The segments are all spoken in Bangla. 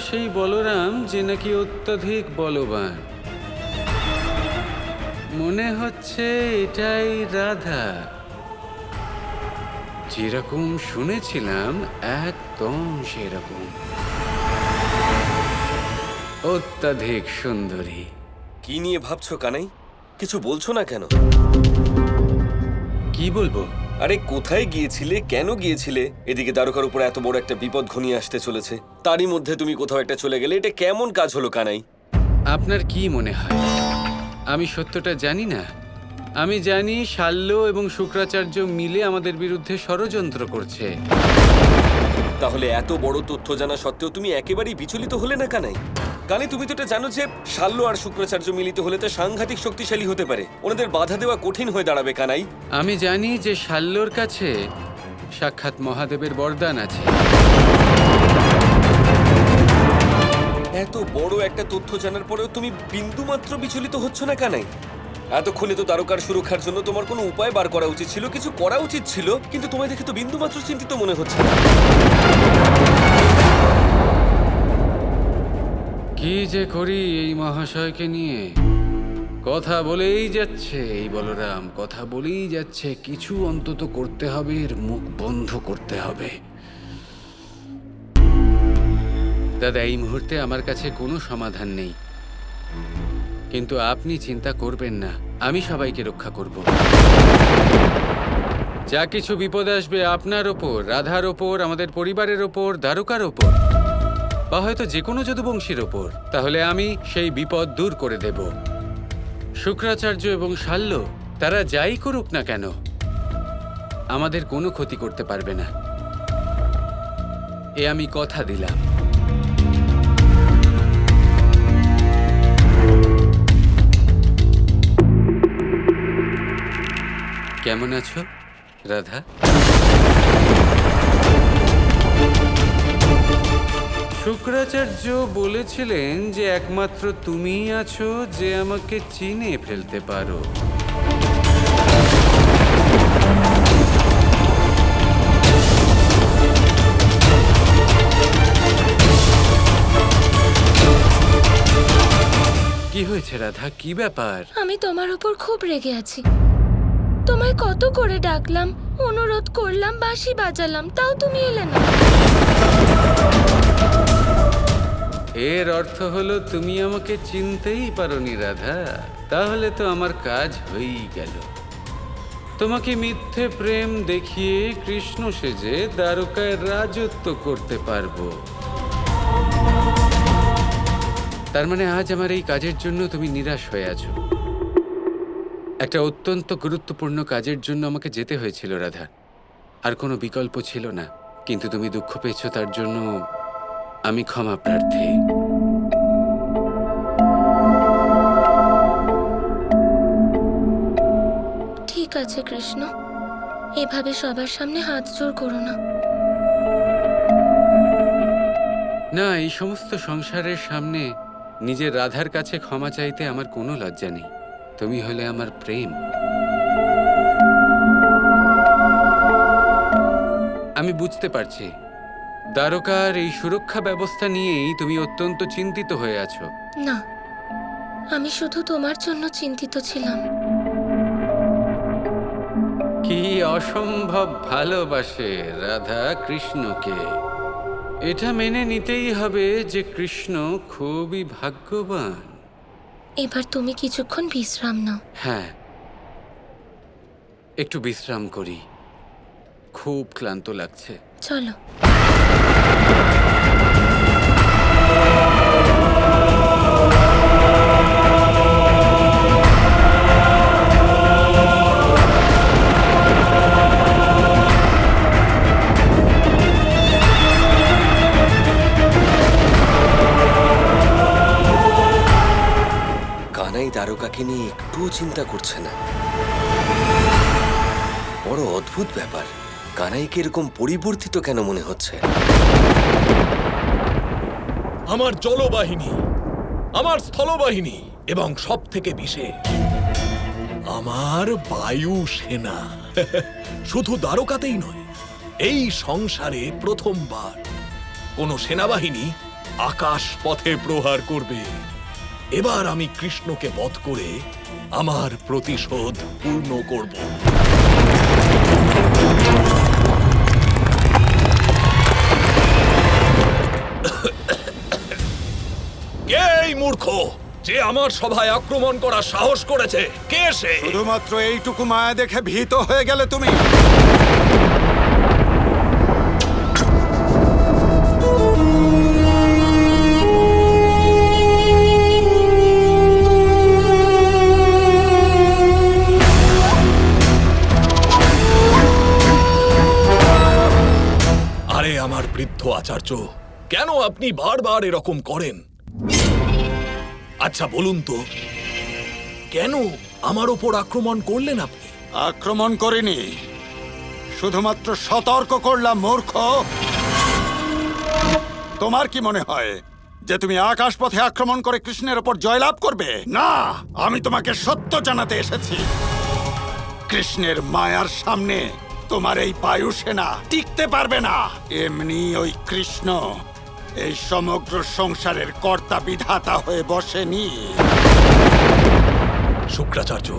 সেই বলরাম যে নাকি অত্যধিক বলবান। মনে হচ্ছে এটাই রাধা। যেরকম শুনেছিলাম একদম সেরকম। অত্যাধিক সুন্দরী। কি নিয়ে ভাবছো কানাই? কিছু বলছো না কেন? কি বলবো? আরে কোথায় গিয়েছিলে, কেন গিয়েছিলে? এদিকে দ্বারকার উপর এত বড় একটা বিপদ ঘনিয়ে আসতে চলেছে, তারই মধ্যে তুমি কোথাও একটা চলে গেলে। এটা কেমন কাজ হলো কানাই? আপনার কি মনে হয় আমি সত্যটা জানি না? আমি জানি শাল্য এবং শুক্রাচার্য মিলে আমাদের বিরুদ্ধে ষড়যন্ত্র করছে। তাহলে এত বড় তথ্য জানা সত্ত্বেও তুমি একেবারেই বিচলিত হলে না কানাই? কানাই, তুমি তো এটা জানো যে শাল্য আর শুক্রাচার্য মিলিত হলে তা সাংঘাতিক শক্তিশালী হতে পারে। ওনাদের বাধা দেওয়া কঠিন হয়ে দাঁড়াবে কানাই। আমি জানি যে শাল্যর কাছে সাক্ষাৎ মহাদেবের বরদান আছে। এত বড় একটা তথ্য জানার পরেও তুমি বিন্দুমাত্র বিচলিত হচ্ছ না কানাই? এতক্ষণে তো দ্বারকার সুরক্ষার জন্য তোমার কোনো উপায় বার করা উচিত ছিল, কিছু করা উচিত ছিল, কিন্তু তোমায় দেখে তো বিন্দুমাত্র চিন্তিত মনে হচ্ছে না। কি যে করি এই মহাশয়কে নিয়ে। কথা বলেই যাচ্ছে এই বলরাম, কথা বলেই যাচ্ছে। কিছু অন্তত করতে হবে, এর মুখ বন্ধ করতে হবে। দাদা, এই মুহূর্তে আমার কাছে কোনো সমাধান নেই, কিন্তু আপনি চিন্তা করবেন না, আমি সবাইকে রক্ষা করব। যা কিছু বিপদ আসবে আপনার ওপর, রাধার ওপর, আমাদের পরিবারের ওপর, দ্বারকার ওপর, বা হয়তো যে কোনো যদুবংশীর ওপর, তাহলে আমি সেই বিপদ দূর করে দেব। শুক্রাচার্য এবং শাল্য তারা যাই করুক না কেন, আমাদের কোনো ক্ষতি করতে পারবে না। এ আমি কথা দিলাম। কেমন আছো রাধা? শুক্রাচার্য বলেছিলেন যে একমাত্র তুমিই আছো যে আমাকে চিনে ফেলতে পারো। কি হয়েছে রাধা, কি ব্যাপার? আমি তোমার উপর খুব রেগে আছি। তোমায় কত করে ডাকলাম, অনুরোধ করলাম, বাঁশি বাজালাম, তাও তুমি এলে না। এর অর্থ হলো তুমি আমাকে চিনতেই পারোনি রাধা। তাহলে তো আমার কাজ হয়েই গেল। তোমাকে মিথ্যে প্রেম দেখিয়ে কৃষ্ণ সেজে দ্বারকায় রাজত্ব করতে পারবো। তার মানে আজ আমার এই কাজের জন্য তুমি নিরাশ হয়ে আছো। একটা অত্যন্ত গুরুত্বপূর্ণ কাজের জন্য আমাকে যেতে হয়েছিল রাধা, আর কোনো বিকল্প ছিল না। কিন্তু তুমি দুঃখ পেয়েছো, তার জন্য আমি ক্ষমা প্রার্থী। ঠিক আছে কৃষ্ণ, এভাবে সবার সামনে হাত জোর করো না। না, এই সমস্ত সংসারের সামনে নিজের রাধার কাছে ক্ষমা চাইতে আমার কোনো লজ্জা নেই। তুমি হলে আমার প্রেম। আমি বুঝতে পারছি দ্বারকার এই সুরক্ষা ব্যবস্থা নিয়েই তুমি অত্যন্ত চিন্তিত হয়ে আছো। না, আমি শুধু তোমার জন্য চিন্তিত ছিলাম। কি অসম্ভব ভালোবাসে রাধা কৃষ্ণকে। এটা মেনে নিতেই হবে যে কৃষ্ণ খুবই ভাগ্যবান। এবার তুমি কিছুক্ষণ বিশ্রাম নাও। হ্যাঁ, একটু বিশ্রাম করি, খুব ক্লান্ত লাগছে। চলো। কানাই দ্বারকাকে নিয়ে একটুও চিন্তা করছে না। বড় অদ্ভুত ব্যাপার, কানাইকে এরকম পরিবর্তিত কেন মনে হচ্ছে? আমার জলবাহিনী, আমার স্থলবাহিনী এবং সব থেকে বিশেষ আমার বায়ু সেনা। শুধু দ্বারকাতেই নয়, এই সংসারে প্রথমবার কোনো সেনাবাহিনী আকাশ পথে প্রহার করবে। এবার আমি কৃষ্ণকে বধ করে আমার প্রতিশোধ পূর্ণ করব। কে এই মূর্খ যে আমার সভায় আক্রমণ করার সাহস করেছে? কে সে? শুধুমাত্র এইটুকু মায়া দেখে ভীত হয়ে গেলে তুমি? আরে আমার বৃদ্ধ আচার্য, কেন আপনি বারবার এরকম করেন? আচ্ছা বলুন তো, কেন আমার ওপর আক্রমণ করলেন আপনি? আক্রমণ করিনি, শুধুমাত্র সতর্ক করলাম মূর্খ। তোমার কি মনে হয় যে তুমি আকাশ পথে আক্রমণ করে কৃষ্ণের ওপর জয়লাভ করবে? না, আমি তোমাকে সত্য জানাতে এসেছি। কৃষ্ণের মায়ার সামনে তোমার এই বায়ু সেনা টিকতে পারবে না। এমনি ওই কৃষ্ণ এই সমগ্র সংসারের কর্তা বিধাতা হয়ে বসেনি। শুক্রাচার্য,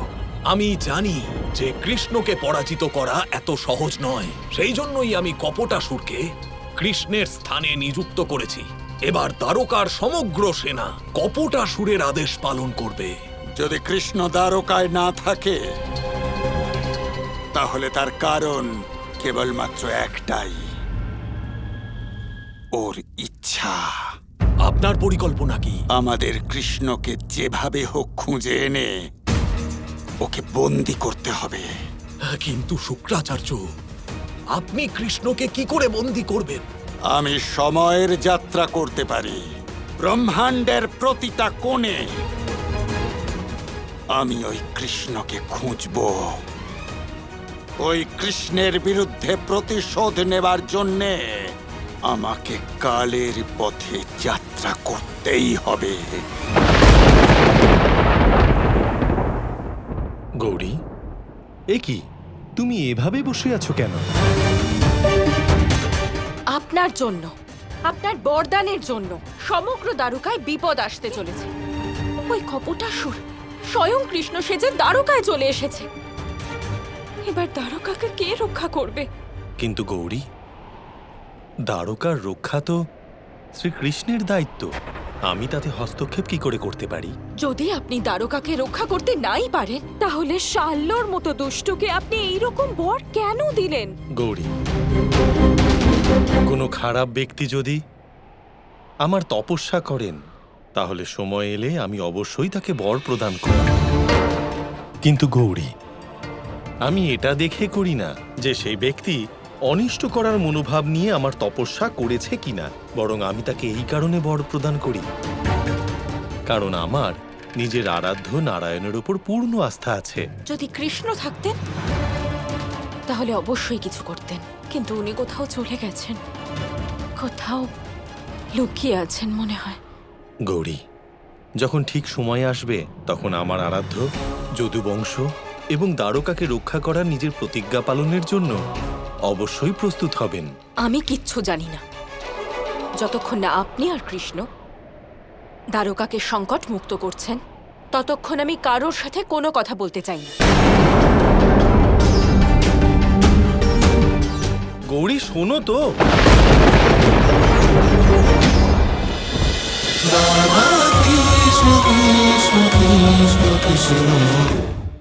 আমি জানি যে কৃষ্ণকে পরাজিত করা এত সহজ নয়। সেই জন্যই আমি কপটাসুরকে কৃষ্ণের স্থানে নিযুক্ত করেছি। এবার দ্বারকার সমগ্র সেনা কপটাসুরের আদেশ পালন করবে। যদি কৃষ্ণ দ্বারকায় না থাকে তাহলে তার কারণ কেবলমাত্র একটাই, ওর ইচ্ছা। আপনার পরিকল্পনা কি? আমাদের কৃষ্ণকে যেভাবে হোক খুঁজে এনে ওকে বন্দি করতে হবে। কিন্তু শুক্রাচার্য, আপনি কৃষ্ণকে কি করে বন্দী করবেন? আমি সময়ের যাত্রা করতে পারি, ব্রহ্মাণ্ডের প্রতিটা কোণে। আমি ওই কৃষ্ণকে খুঁজব। ওই কৃষ্ণের বিরুদ্ধে প্রতিশোধ নেবার জন্যে আমাকে কালের পথে যাত্রা করতেই হবে। গৌরী, এ কি, তুমি এভাবে বসে আছো কেন? আপনার জন্য, আপনার বরদানের জন্য সমগ্র দ্বারকায় বিপদ আসতে চলেছে। ওই কপটাসুর স্বয়ং কৃষ্ণ সেজে দ্বারকায় চলে এসেছে। এবার দ্বারকাকে কে রক্ষা করবে? কিন্তু গৌরী, দ্বারকার রক্ষা তো শ্রীকৃষ্ণের দায়িত্ব। আমি তাতে হস্তক্ষেপ কি করে করতে পারি? যদি আপনি দ্বারকাকে রক্ষা করতে নাই পারেন, তাহলে শাল্যর মতো দুষ্টকে আপনি এইরকম বর কেন দিলেন? গৌরী, কোনো খারাপ ব্যক্তি যদি আমার তপস্যা করেন, তাহলে সময় এলে আমি অবশ্যই তাকে বর প্রদান করব। কিন্তু গৌরী, আমি এটা দেখে করি না যে সেই ব্যক্তি অনিষ্ট করার মনোভাব নিয়ে আমার তপস্যা করেছে কিনা, বরং আমি তাকে এই কারণে বর প্রদান করি কারণ আমার নিজের আরাধ্য নারায়ণের উপর পূর্ণ আস্থা আছে। যদি কৃষ্ণ থাকতেন তাহলে অবশ্যই কিছু করতেন, কিন্তু উনি কোথাও চলে গেছেন, কোথাও লুকিয়ে আছেন মনে হয়। গৌরী, যখন ঠিক সময় আসবে তখন আমার আরাধ্য যদুবংশ এবং দ্বারকাকে রক্ষা করার নিজের প্রতিজ্ঞা পালনের জন্য অবশ্যই প্রস্তুত হবেন। আমি কিচ্ছু জানি না। যতক্ষণ না আপনি আর কৃষ্ণ দ্বারকাকে সংকট মুক্ত করছেন, ততক্ষণ আমি কারোর সাথে কোনো কথা বলতে চাই না। গৌরী, শোনো তো। Krishna Krishna Krishna Krishna